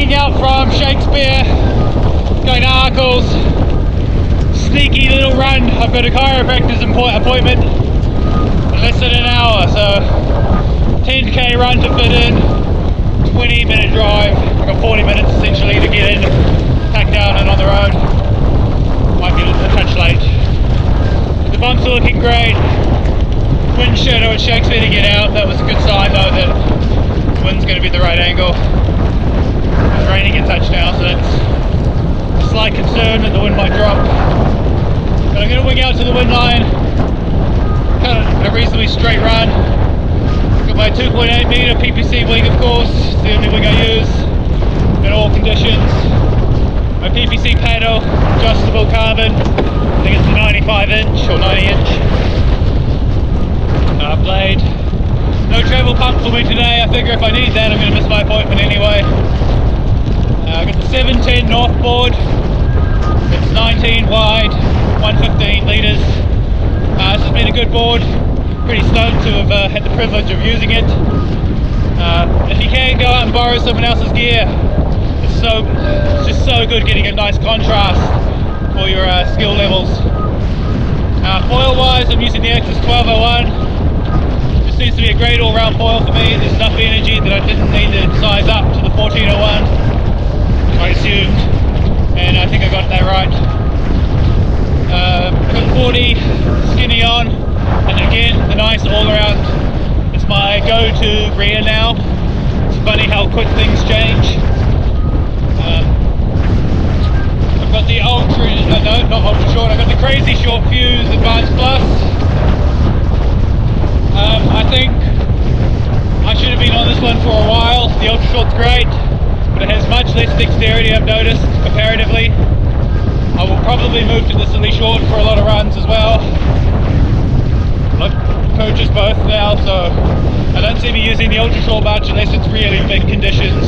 Winging out from Shakespeare, going to Arkles. Sneaky little run. I've got a chiropractor's appointment in less than an hour, so 10k run to fit in, 20-minute drive. I've got 40 minutes essentially to get in, pack down and on the road. Might be a touch late. The bumps are looking great. Windshadow at Shakespeare to get out. That was a good sign though that the wind's going to be the right angle. It's raining a touch now, so that's a slight concern that the wind might drop. But I'm going to wing out to the wind line. Kind of a reasonably straight run. Got my 2.8 meter PPC wing, of course. It's the only wing I use in all conditions. My PPC paddle, adjustable carbon. I think it's a 95 inch or 90 inch. Blade. No travel pump for me today. I figure if I need that, I'm going to miss my appointment anyway. I got the 710 North board. It's 19 wide, 115 litres. This has been a good board. Pretty stoked to have had the privilege of using it. If you can, go out and borrow someone else's gear. It's just so good getting a nice contrast for your skill levels. Foil wise, I'm using the Axis 1201. Just seems to be a great all-round foil for me. There's enough energy that I didn't need to size up to the 1401. I assumed, and I think I got that right. Got 40 skinny on, and again the nice all-around. It's my go-to rear now. It's funny how quick things change. I've got the ultra, no, not ultra short. I've got the crazy short fuse Advanced Plus. I think I should have been on this one for a while. The ultra short's great, but it has much less dexterity, I've noticed, comparatively. I will probably move to the silly short for a lot of runs as well. I've coached both now, so I don't see me using the ultra short much unless it's really big conditions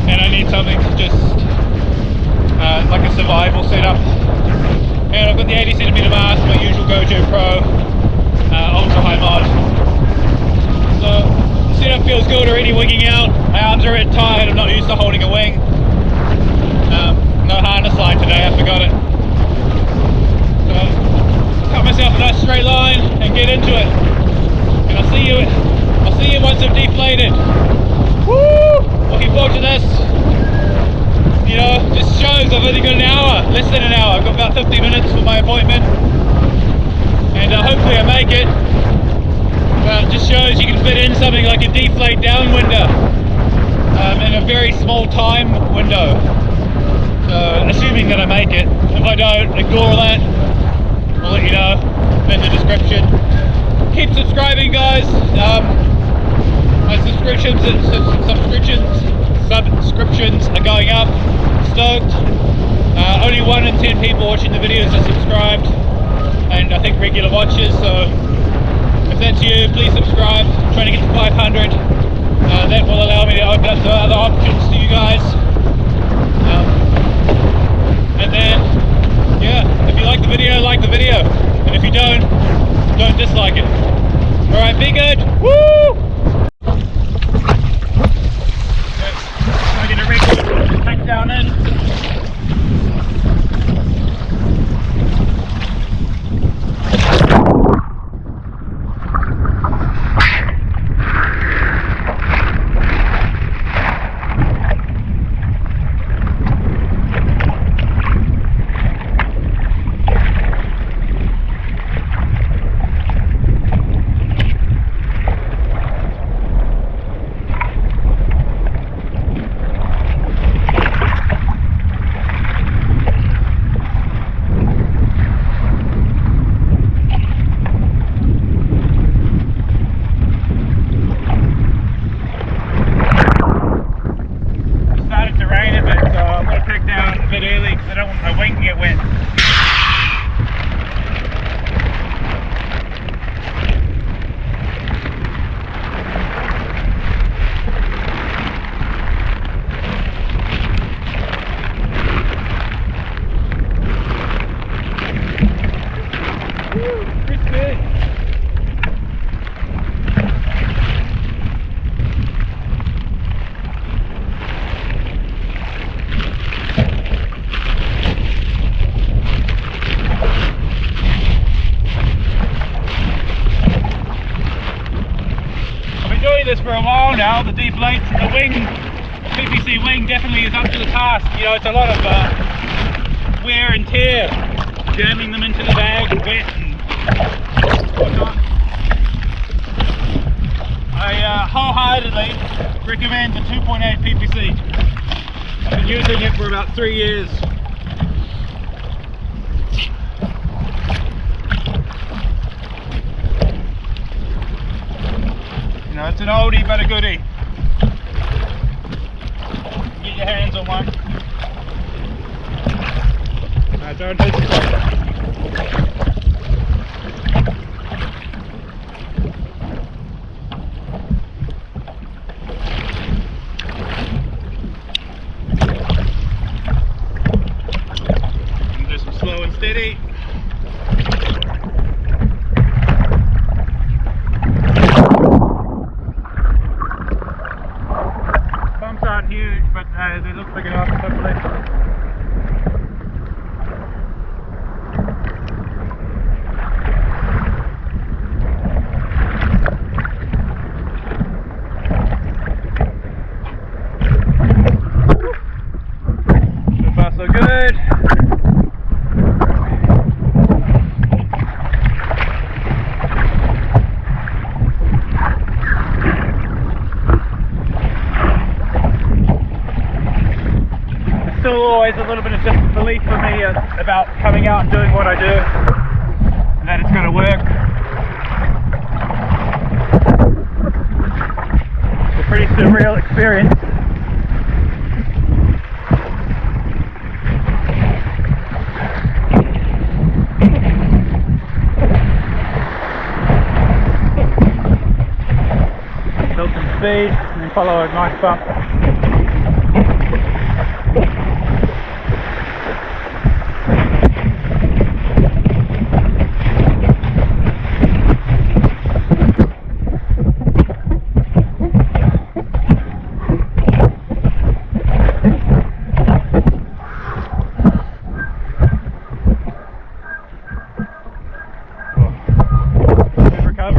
and I need something to just like a survival setup. And I've got the 80cm mast, my usual Gojo Pro ultra high mod. So the setup feels good already winging out. My arms are a bit tired, I'm not used to holding a wing. No harness line today, I forgot it. So cut myself a nice straight line and get into it. And I'll see you once I've deflated. Woo! Looking forward to this. You know, just shows I've only got an hour, less than an hour. I've got about 50 minutes for my appointment. And hopefully I make it. But it just shows you can fit in something like a deflate downwinder in a very small time window. So, assuming that I make it. If I don't, ignore that. I'll let you know in the description. Keep subscribing, guys. My subscriptions are going up. Stoked. Only 1 in 10 people watching the videos are subscribed, and I think regular watchers. So, if that's you, please subscribe. I'm trying to get to 500. That will allow me to open up some other options to you guys. And then, yeah, if you like the video, like the video. And if you don't dislike it. Alright, be good. Woo! I'm going to pack down in. valve, the deflates, and the wing, PPC wing definitely is up to the task. You know, it's a lot of wear and tear, jamming them into the bag, wet and whatnot. I wholeheartedly recommend the 2.8 PPC. I've been using it for about 3 years. You know, it's an oldie but a goodie. Get your hands on one. Don't hesitate. Do some slow and steady. Bumps aren't huge, but they look big enough, hopefully. So far so good. Still always a little bit of disbelief for me about coming out and doing what I do, and that it's going to work. It's a pretty surreal experience. Build some speed and then follow a nice bump.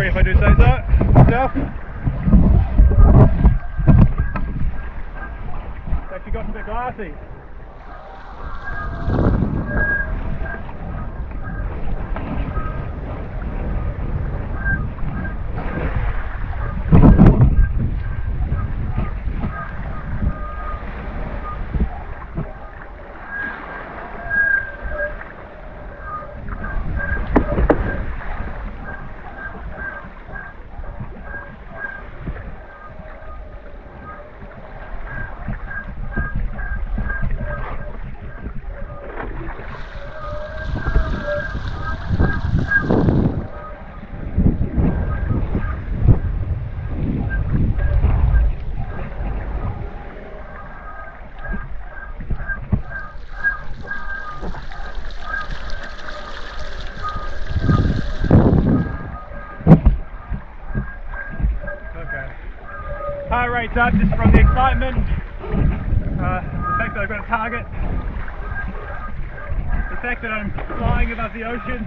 If I do say so myself. It's actually gotten a bit glassy. Heart rate's up just from the excitement, the fact that I've got a target, the fact that I'm flying above the ocean.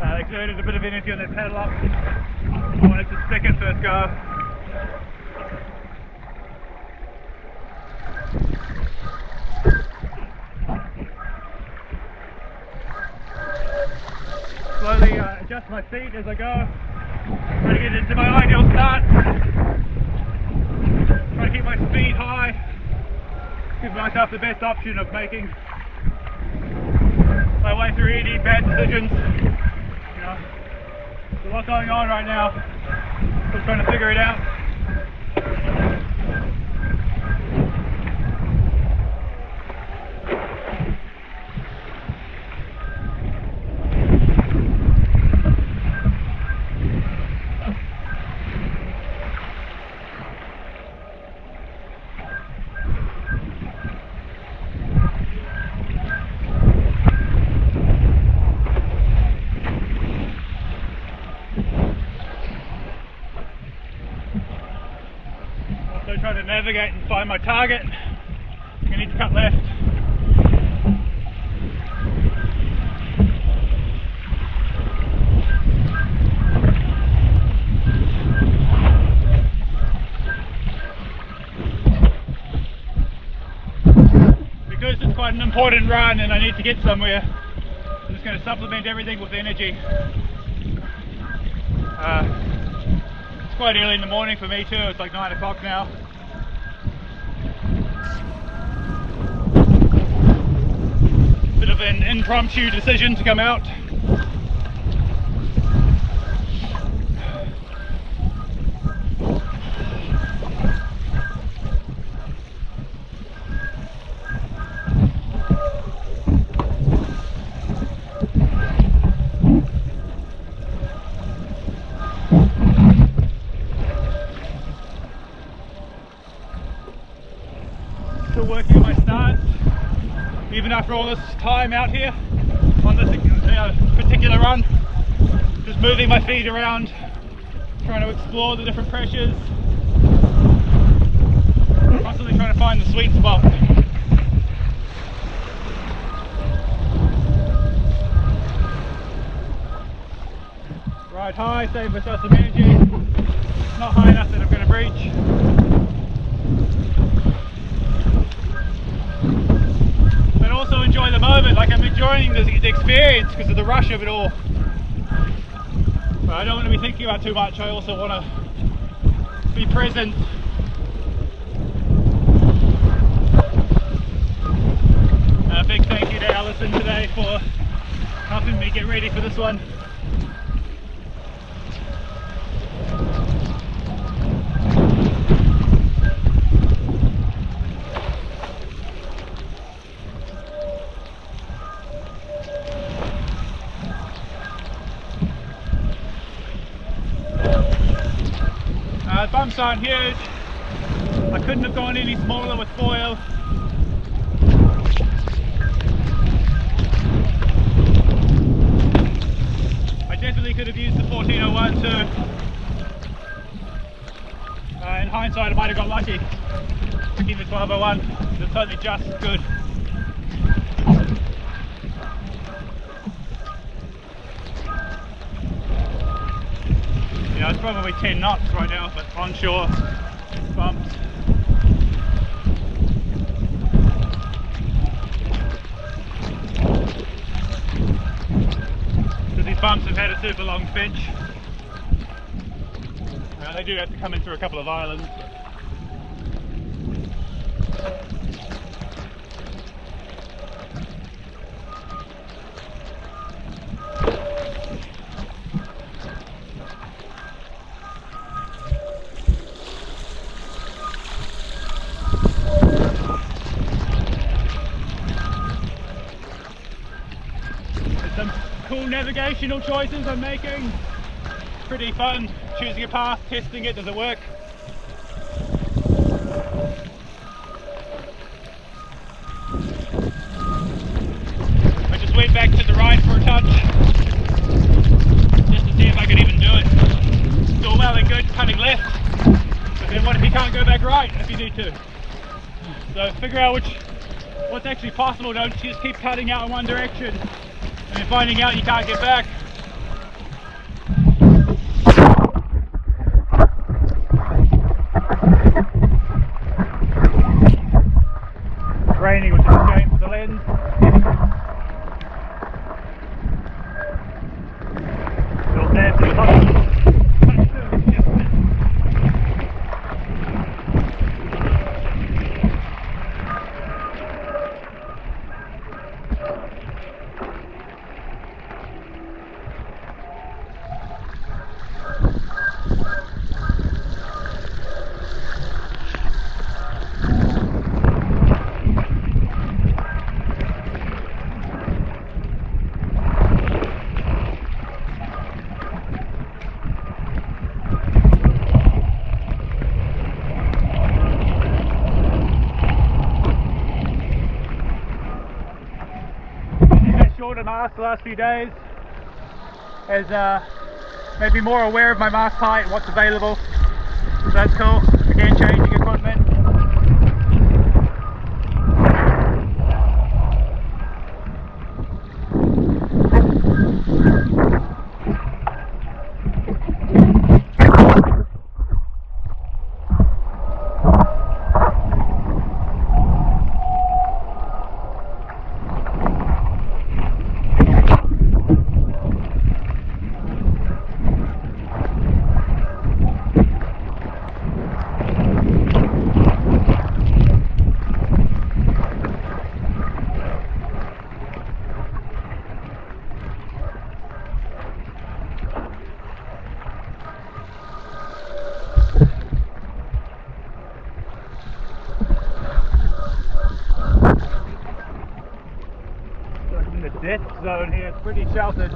I exerted a bit of energy on that paddle up. I wanted to stick it first go. Slowly adjust my seat as I go, try to get into my ideal start, try to keep my speed high, give myself the best option of making my way through any bad decisions. You know, there's a lot going on right now, just trying to figure it out. Trying to navigate and find my target. I need to cut left. quite an important run and I need to get somewhere. I'm just going to supplement everything with energy. It's quite early in the morning for me too, it's like 9 o'clock now. Bit of an impromptu decision to come out. Still working on my stance, even after all this time out here on this particular run. Just moving my feet around, trying to explore the different pressures, constantly trying to find the sweet spot. Ride high, save myself some energy, not high enough that I'm going to breach. But also enjoy the moment, like I'm enjoying the experience because of the rush of it all. But I don't want to be thinking about too much, I also want to be present. A big thank you to Alison today for helping me get ready for this one. The bumps aren't huge. I couldn't have gone any smaller with foil. I definitely could have used the 1401 too. In hindsight I might have got lucky picking the 1201. It's totally just good. Yeah, it's probably 10 knots right now, but onshore bumps. So these bumps have had a super long pinch. They do have to come in through a couple of islands. Some cool navigational choices I'm making. Pretty fun choosing a path, testing it, does it work? I just went back to the right for a touch just to see if I could even do it. It's all well and good cutting left, but then what if you can't go back right if you need to? So figure out what's actually possible, don't just keep cutting out in one direction and then finding out you can't get back. It's raining, which is a shame for the lens. Little sad to the hospital. Shorter mast the last few days has made me more aware of my mast height and what's available, so that's cool. Again, changing equipment. death zone here, it's pretty sheltered.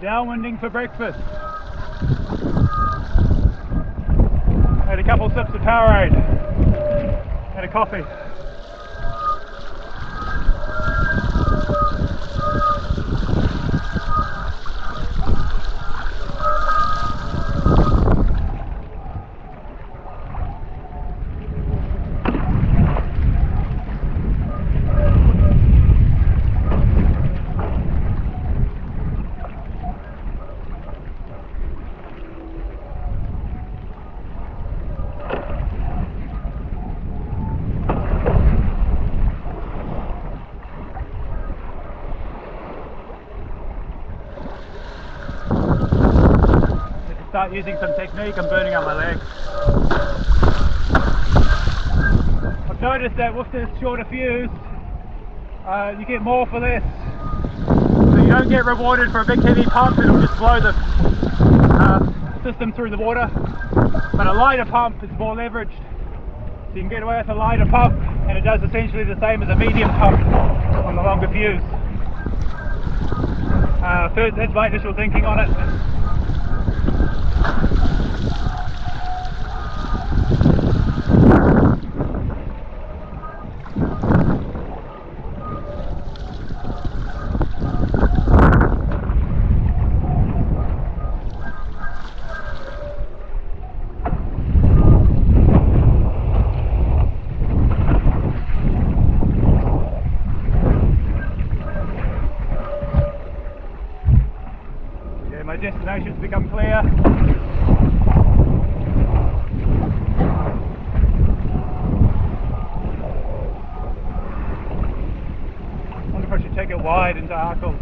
Downwinding for breakfast. Had a couple sips of Powerade. Had a coffee. Start using some technique, I'm burning out my legs. I've noticed that with this shorter fuse, you get more for less. So you don't get rewarded for a big heavy pump, it'll just blow the system through the water. But a lighter pump is more leveraged. So you can get away with a lighter pump, and it does essentially the same as a medium pump on the longer fuse. That's my initial thinking on it. My destination's become clear. I wonder if I should take it wide into Arkle.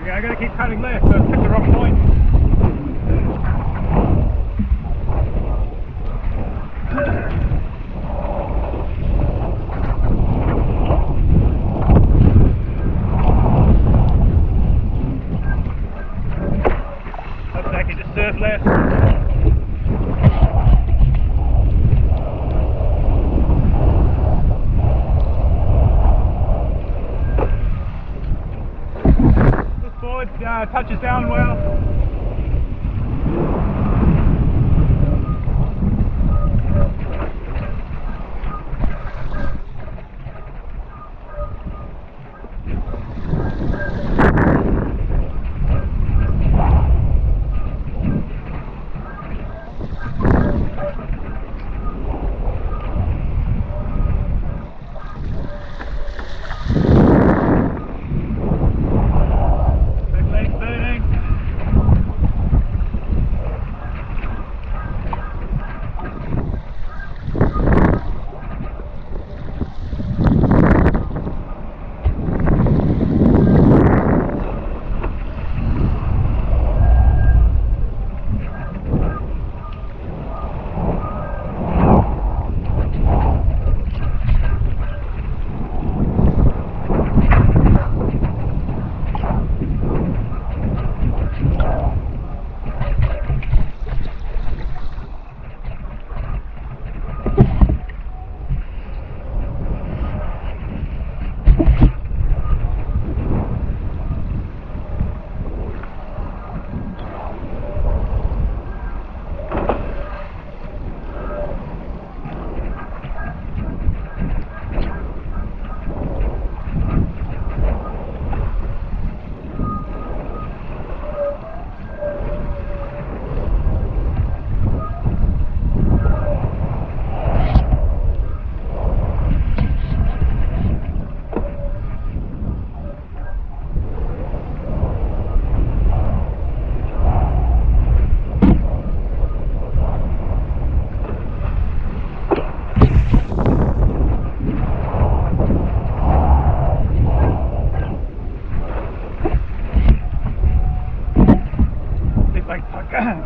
I gotta keep cutting left, so I picked the wrong point. Looks like you just surf left. touches down well.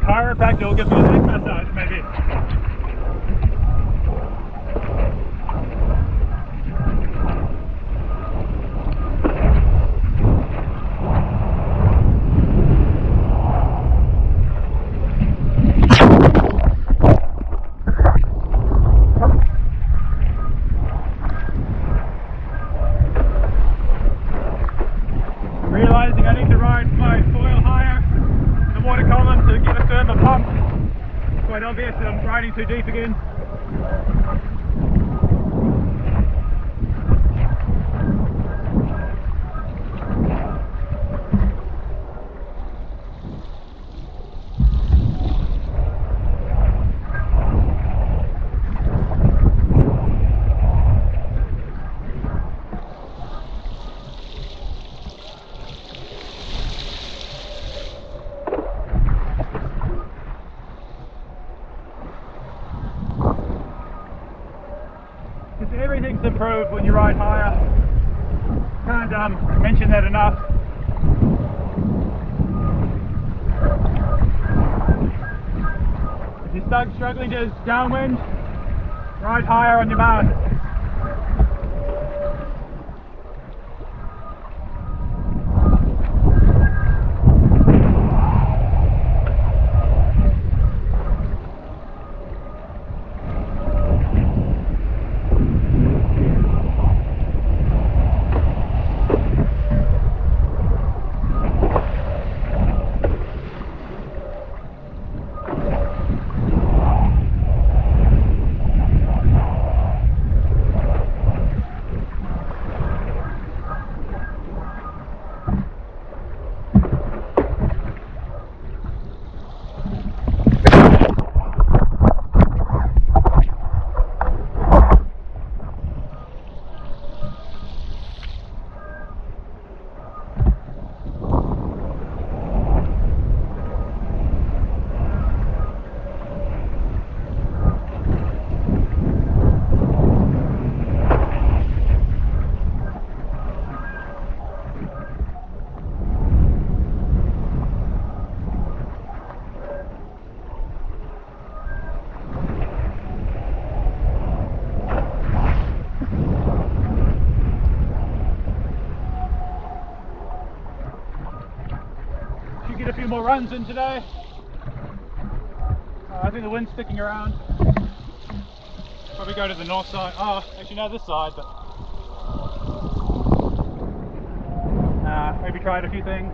Chiropractor will give me a neck massage, maybe. Realizing I need to ride my foil higher, the water column, to get a firmer pump. It's quite obvious that I'm riding too deep again. Everything's improved when you ride higher. Can't mention that enough. If you're stuck struggling to downwind, ride higher on your mount. Get a few more runs in today. I think the wind's sticking around. Probably go to the north side. Oh, actually no, this side, but maybe try a few things.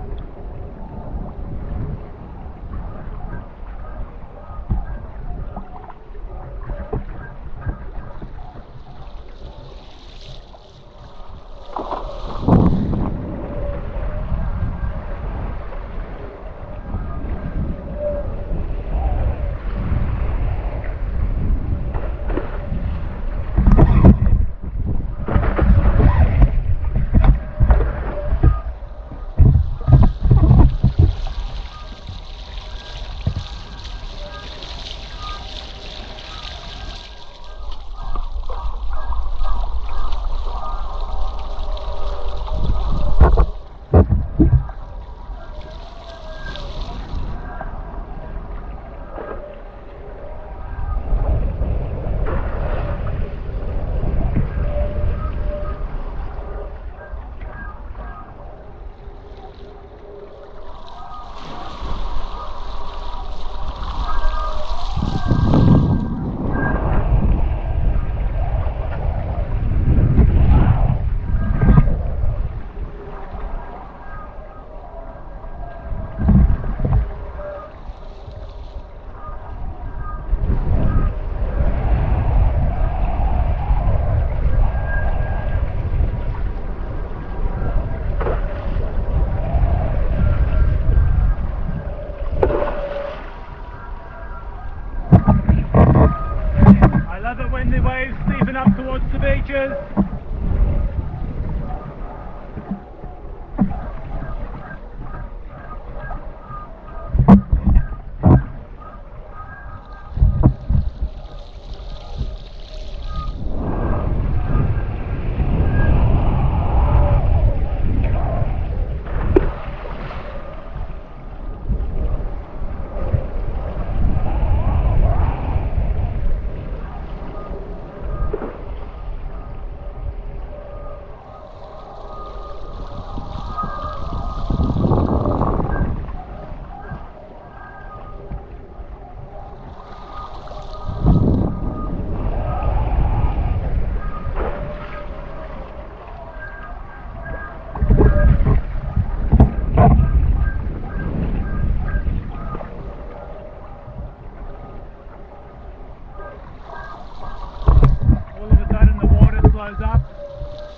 up,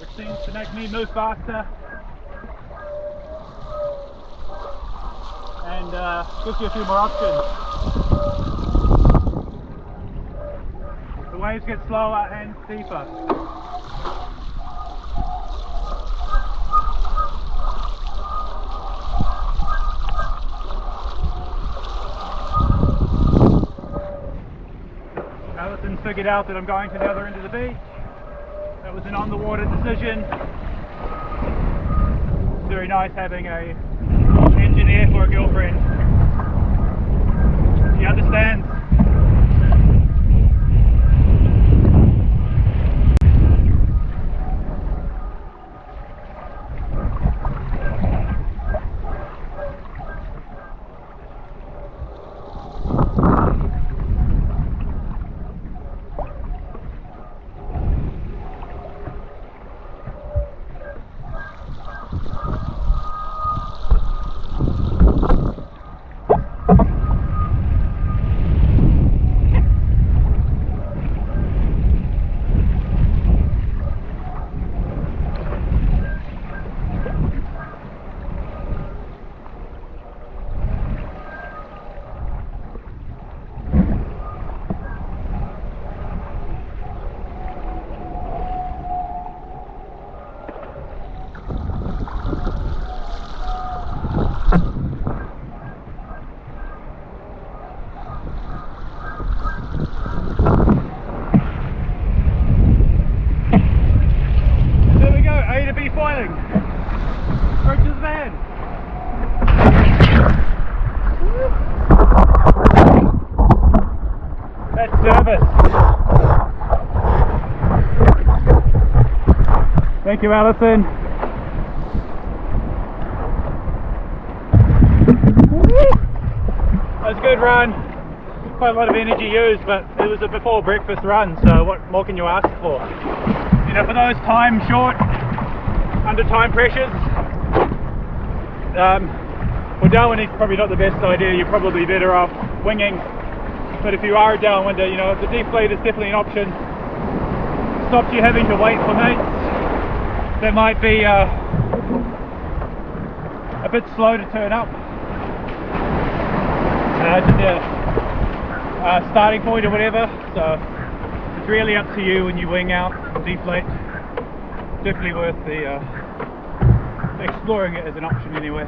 which seems to make me move faster and gives you a few more options. The waves get slower and steeper. Alison figured out that I'm going to the other end of the beach. That was an on-the-water decision. It's very nice having a engineer for a girlfriend. She understands. Foiling. Right to the van. That's service. Thank you, Alison. That was a good run. Quite a lot of energy used, but it was a before breakfast run, so what more can you ask for? You know, for those time short, under time pressures, well, downwinding is probably not the best idea. You're probably better off winging, but if you are a downwinder, you know, the deflate is definitely an option. Stops you having to wait for mates that might be a bit slow to turn up. Just a starting point or whatever, so it's really up to you when you wing out and deflate. Definitely worth the exploring it as an option anyway.